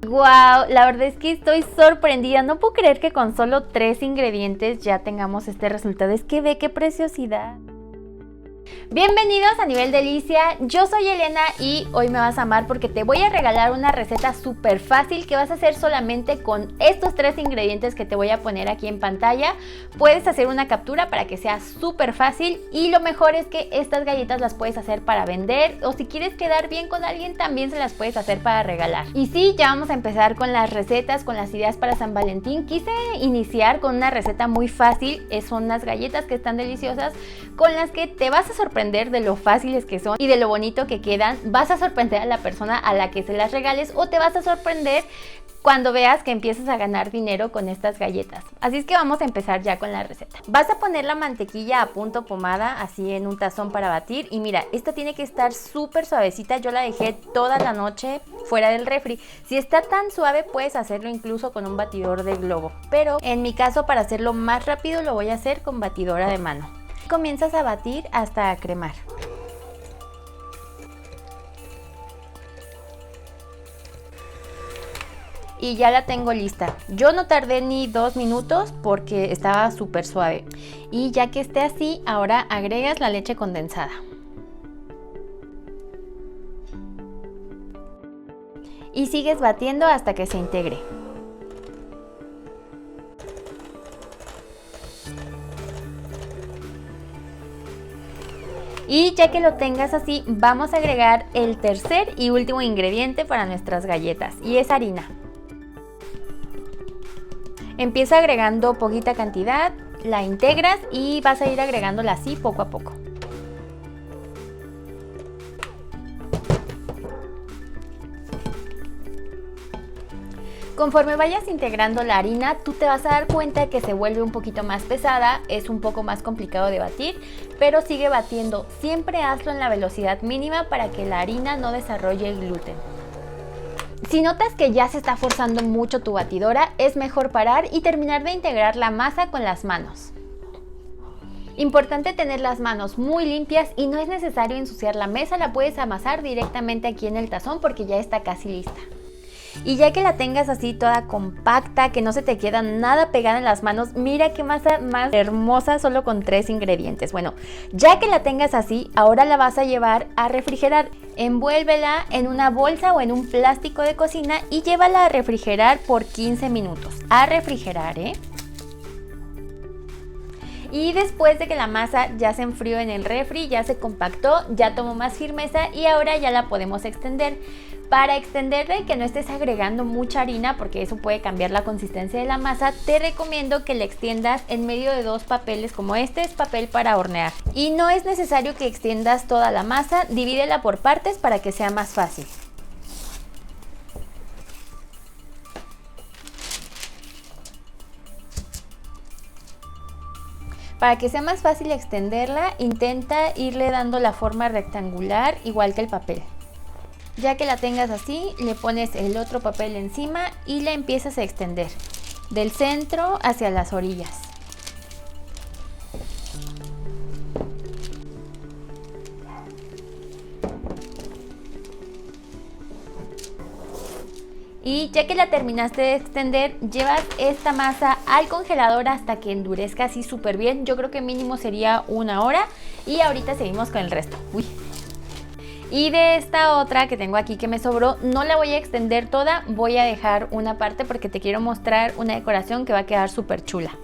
Wow, la verdad es que estoy sorprendida. No puedo creer que con solo 3 ingredientes ya tengamos este resultado. Es que ve qué preciosidad. Bienvenidos a Nivel Delicia, yo soy Elena y hoy me vas a amar porque te voy a regalar una receta súper fácil que vas a hacer solamente con estos 3 ingredientes que te voy a poner aquí en pantalla. Puedes hacer una captura para que sea súper fácil y lo mejor es que estas galletas las puedes hacer para vender o si quieres quedar bien con alguien también se las puedes hacer para regalar. Y sí, ya vamos a empezar con las recetas, con las ideas para San Valentín. Quise iniciar con una receta muy fácil, son unas galletas que están deliciosas con las que te vas a sorprender de lo fáciles que son y de lo bonito que quedan. Vas a sorprender a la persona a la que se las regales o te vas a sorprender cuando veas que empiezas a ganar dinero con estas galletas. Así es que vamos a empezar ya con la receta. Vas a poner la mantequilla a punto pomada, así en un tazón para batir. Y mira, esta tiene que estar súper suavecita. Yo la dejé toda la noche fuera del refri. Si está tan suave, puedes hacerlo incluso con un batidor de globo. Pero en mi caso, para hacerlo más rápido, lo voy a hacer con batidora de mano. Comienzas a batir hasta cremar. Y ya la tengo lista. Yo no tardé ni 2 minutos porque estaba súper suave. Y ya que esté así, ahora agregas la leche condensada. Y sigues batiendo hasta que se integre. Y ya que lo tengas así, vamos a agregar el tercer y último ingrediente para nuestras galletas y es harina. Empieza agregando poquita cantidad, la integras y vas a ir agregándola así poco a poco. Conforme vayas integrando la harina, tú te vas a dar cuenta que se vuelve un poquito más pesada, es un poco más complicado de batir, pero sigue batiendo. Siempre hazlo en la velocidad mínima para que la harina no desarrolle el gluten. Si notas que ya se está forzando mucho tu batidora, es mejor parar y terminar de integrar la masa con las manos. Importante tener las manos muy limpias y no es necesario ensuciar la mesa, la puedes amasar directamente aquí en el tazón porque ya está casi lista. Y ya que la tengas así toda compacta, que no se te queda nada pegada en las manos, mira qué masa más hermosa solo con 3 ingredientes. Bueno, ya que la tengas así, ahora la vas a llevar a refrigerar. Envuélvela en una bolsa o en un plástico de cocina y llévala a refrigerar por 15 minutos. A refrigerar, Y después de que la masa ya se enfrió en el refri, ya se compactó, ya tomó más firmeza y ahora ya la podemos extender. Para extenderla y que no estés agregando mucha harina porque eso puede cambiar la consistencia de la masa, te recomiendo que la extiendas en medio de 2 papeles como este es papel para hornear. Y no es necesario que extiendas toda la masa, divídela por partes para que sea más fácil. Para que sea más fácil extenderla, intenta irle dando la forma rectangular igual que el papel. Ya que la tengas así, le pones el otro papel encima y la empiezas a extender del centro hacia las orillas. Y ya que la terminaste de extender, llevas esta masa al congelador hasta que endurezca así súper bien. Yo creo que mínimo sería 1 hora y ahorita seguimos con el resto. Y de esta otra que tengo aquí que me sobró, no la voy a extender toda, voy a dejar una parte porque te quiero mostrar una decoración que va a quedar súper chula.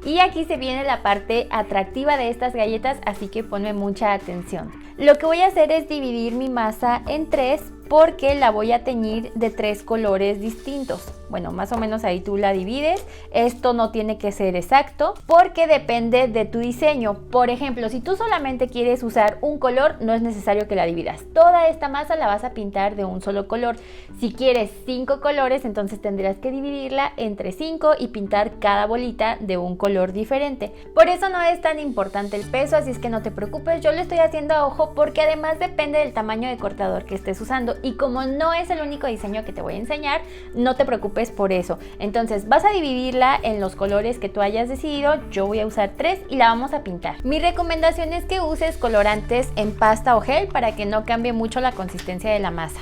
Y aquí se viene la parte atractiva de estas galletas, así que ponme mucha atención. Lo que voy a hacer es dividir mi masa en 3 porque la voy a teñir de 3 colores distintos. Bueno, más o menos ahí tú la divides. Esto no tiene que ser exacto porque depende de tu diseño. Por ejemplo, si tú solamente quieres usar un color, no es necesario que la dividas. Toda esta masa la vas a pintar de un solo color. Si quieres 5 colores, entonces tendrás que dividirla entre 5 y pintar cada bolita de un color diferente. Por eso no es tan importante el peso, así es que no te preocupes. Yo lo estoy haciendo a ojo porque además depende del tamaño de cortador que estés usando. y como no es el único diseño que te voy a enseñar, no te preocupes por eso. Entonces vas a dividirla en los colores que tú hayas decidido. Yo voy a usar 3 y la vamos a pintar. Mi recomendación es que uses colorantes en pasta o gel para que no cambie mucho la consistencia de la masa.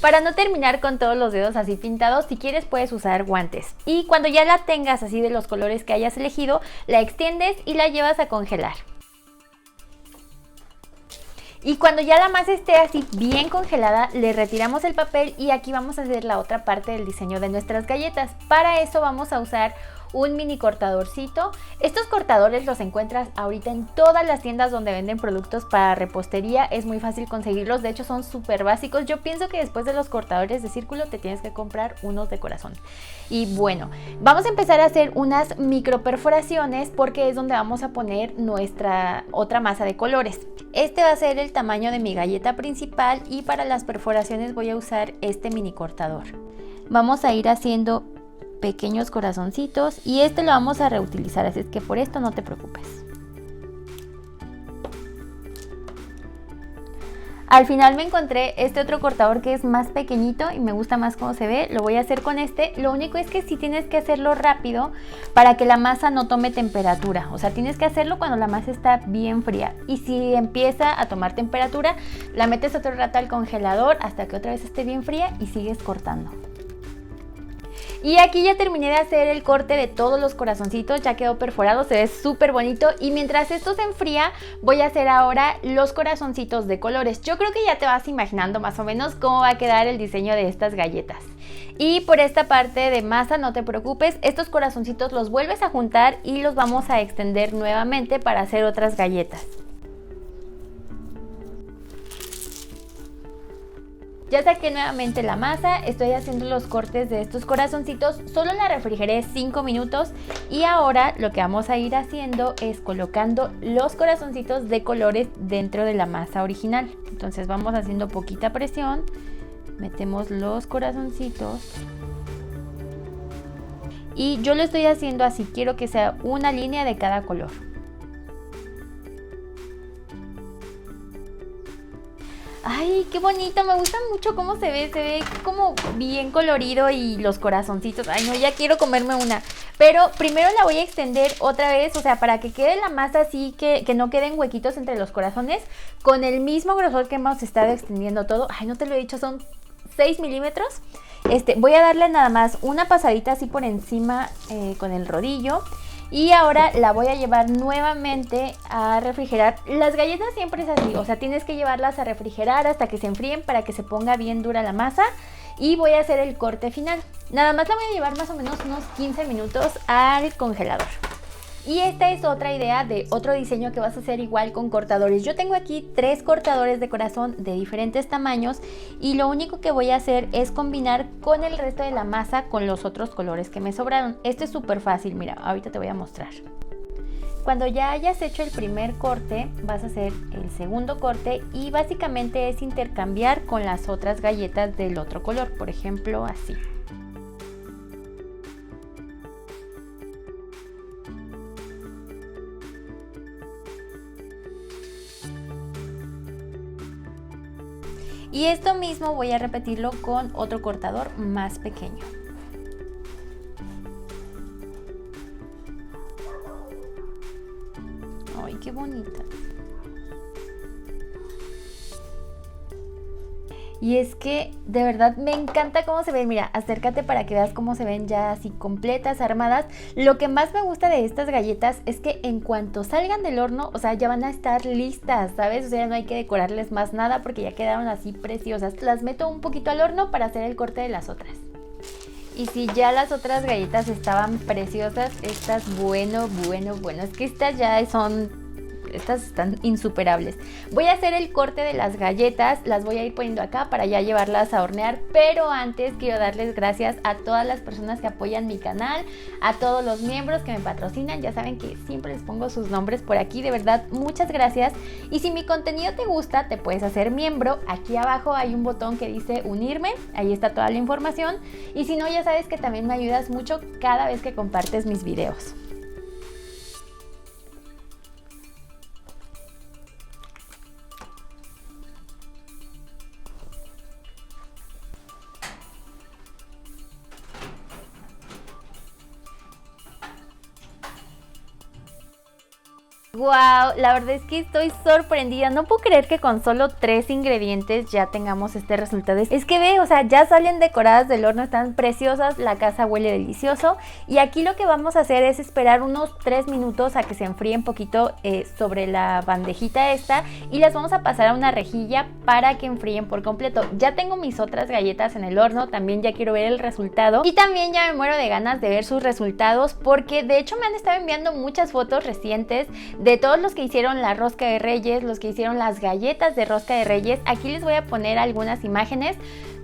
Para no terminar con todos los dedos así pintados, si quieres puedes usar guantes. Y cuando ya la tengas así de los colores que hayas elegido, la extiendes y la llevas a congelar. Y cuando ya la masa esté así bien congelada, le retiramos el papel y aquí vamos a hacer la otra parte del diseño de nuestras galletas. Para eso vamos a usar un mini cortadorcito. Estos cortadores los encuentras ahorita en todas las tiendas donde venden productos para repostería. Es muy fácil conseguirlos, de hecho son súper básicos. Yo pienso que después de los cortadores de círculo te tienes que comprar unos de corazón. Y bueno, vamos a empezar a hacer unas micro perforaciones porque es donde vamos a poner nuestra otra masa de colores. Este va a ser el tamaño de mi galleta principal y para las perforaciones voy a usar este mini cortador. Vamos a ir haciendo pequeños corazoncitos y este lo vamos a reutilizar, así es que por esto no te preocupes. Al final me encontré este otro cortador que es más pequeñito y me gusta más cómo se ve. Lo voy a hacer con este. Lo único es que sí tienes que hacerlo rápido para que la masa no tome temperatura. O sea, tienes que hacerlo cuando la masa está bien fría. Y si empieza a tomar temperatura, la metes otro rato al congelador hasta que otra vez esté bien fría y sigues cortando. Y aquí ya terminé de hacer el corte de todos los corazoncitos, ya quedó perforado, se ve súper bonito. Y mientras esto se enfría, voy a hacer ahora los corazoncitos de colores. Yo creo que ya te vas imaginando más o menos cómo va a quedar el diseño de estas galletas. Y por esta parte de masa no te preocupes, estos corazoncitos los vuelves a juntar y los vamos a extender nuevamente para hacer otras galletas. Ya saqué nuevamente la masa, estoy haciendo los cortes de estos corazoncitos, solo la refrigeré 5 minutos y ahora lo que vamos a ir haciendo es colocando los corazoncitos de colores dentro de la masa original. Entonces vamos haciendo poquita presión, metemos los corazoncitos y yo lo estoy haciendo así, quiero que sea una línea de cada color. ¡Ay, qué bonito! Me gusta mucho cómo se ve como bien colorido y los corazoncitos. ¡Ay, no! Ya quiero comerme una. Pero primero la voy a extender otra vez, o sea, para que quede la masa así, que no queden huequitos entre los corazones, con el mismo grosor que hemos estado extendiendo todo. ¡Ay, no te lo he dicho! Son 6 milímetros. Voy a darle nada más una pasadita así por encima con el rodillo. Y ahora la voy a llevar nuevamente a refrigerar. Las galletas siempre es así, o sea, tienes que llevarlas a refrigerar hasta que se enfríen para que se ponga bien dura la masa. Y voy a hacer el corte final. Nada más la voy a llevar más o menos unos 15 minutos al congelador. Y esta es otra idea de otro diseño que vas a hacer igual con cortadores. Yo tengo aquí 3 cortadores de corazón de diferentes tamaños y lo único que voy a hacer es combinar con el resto de la masa con los otros colores que me sobraron. Esto es súper fácil, mira, ahorita te voy a mostrar. Cuando ya hayas hecho el primer corte, vas a hacer el segundo corte y básicamente es intercambiar con las otras galletas del otro color, por ejemplo, así. Y esto mismo voy a repetirlo con otro cortador más pequeño. ¡Ay, qué bonita! Y es que de verdad me encanta cómo se ven. Mira, acércate para que veas cómo se ven ya así completas, armadas. Lo que más me gusta de estas galletas es que en cuanto salgan del horno, o sea, ya van a estar listas, ¿sabes? O sea, no hay que decorarles más nada porque ya quedaron así preciosas. Las meto un poquito al horno para hacer el corte de las otras. Y si ya las otras galletas estaban preciosas, estas, bueno. Es que estas ya son estas están insuperables. Voy a hacer el corte de las galletas, las voy a ir poniendo acá para ya llevarlas a hornear, pero antes quiero darles gracias a todas las personas que apoyan mi canal, a todos los miembros que me patrocinan, ya saben que siempre les pongo sus nombres por aquí, de verdad, muchas gracias. Y si mi contenido te gusta, te puedes hacer miembro, aquí abajo hay un botón que dice unirme, ahí está toda la información, y si no, ya sabes que también me ayudas mucho cada vez que compartes mis videos. Wow, la verdad es que estoy sorprendida, no puedo creer que con solo 3 ingredientes ya tengamos este resultado. Es que ve, o sea, ya salen decoradas del horno, están preciosas, la casa huele delicioso. Y aquí lo que vamos a hacer es esperar unos 3 minutos a que se enfríen poquito sobre la bandejita esta, y las vamos a pasar a una rejilla para que enfríen por completo. Ya tengo mis otras galletas en el horno, también ya quiero ver el resultado, y también ya me muero de ganas de ver sus resultados, porque de hecho me han estado enviando muchas fotos recientes de todos los que hicieron la rosca de Reyes, los que hicieron las galletas de rosca de Reyes. Aquí les voy a poner algunas imágenes.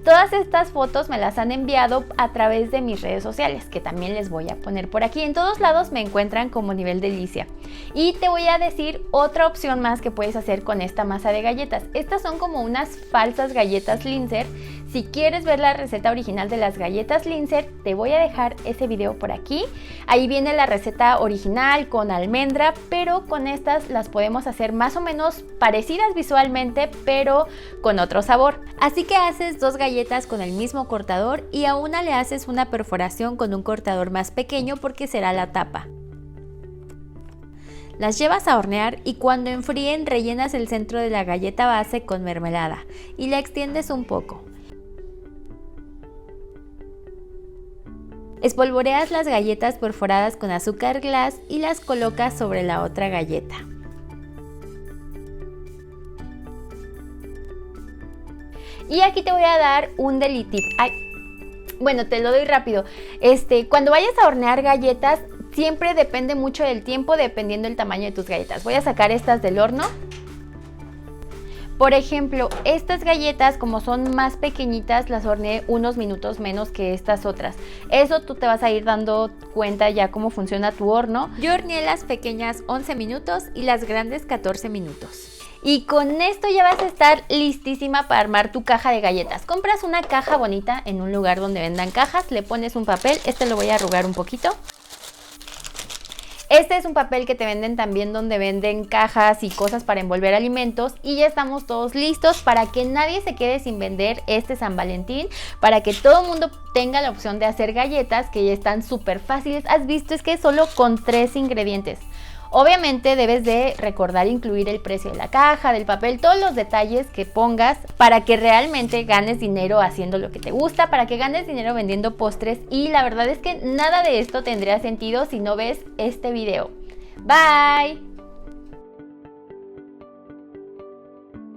Todas estas fotos me las han enviado a través de mis redes sociales, que también les voy a poner por aquí. En todos lados me encuentran como Nivel Delicia. Y te voy a decir otra opción más que puedes hacer con esta masa de galletas. Estas son como unas falsas galletas Linzer. Si quieres ver la receta original de las galletas Linzer, te voy a dejar ese video por aquí. Ahí viene la receta original con almendra, pero con estas las podemos hacer más o menos parecidas visualmente, pero con otro sabor. Así que haces 2 galletas con el mismo cortador y a una le haces una perforación con un cortador más pequeño porque será la tapa. Las llevas a hornear y cuando enfríen rellenas el centro de la galleta base con mermelada y la extiendes un poco. Espolvoreas las galletas perforadas con azúcar glass y las colocas sobre la otra galleta. Y aquí te voy a dar un deli tip. Bueno, te lo doy rápido. Cuando vayas a hornear galletas, siempre depende mucho del tiempo, dependiendo del tamaño de tus galletas. Voy a sacar estas del horno. Por ejemplo, estas galletas, como son más pequeñitas, las horneé unos minutos menos que estas otras. Eso tú te vas a ir dando cuenta ya cómo funciona tu horno. Yo horneé las pequeñas 11 minutos y las grandes 14 minutos. Y con esto ya vas a estar listísima para armar tu caja de galletas. Compras una caja bonita en un lugar donde vendan cajas, le pones un papel, lo voy a arrugar un poquito. Este es un papel que te venden también donde venden cajas y cosas para envolver alimentos, y ya estamos todos listos para que nadie se quede sin vender este San Valentín, para que todo el mundo tenga la opción de hacer galletas que ya están súper fáciles. Has visto, es que solo con 3 ingredientes. Obviamente debes de recordar incluir el precio de la caja, del papel, todos los detalles que pongas para que realmente ganes dinero haciendo lo que te gusta, para que ganes dinero vendiendo postres, y la verdad es que nada de esto tendría sentido si no ves este video. Bye.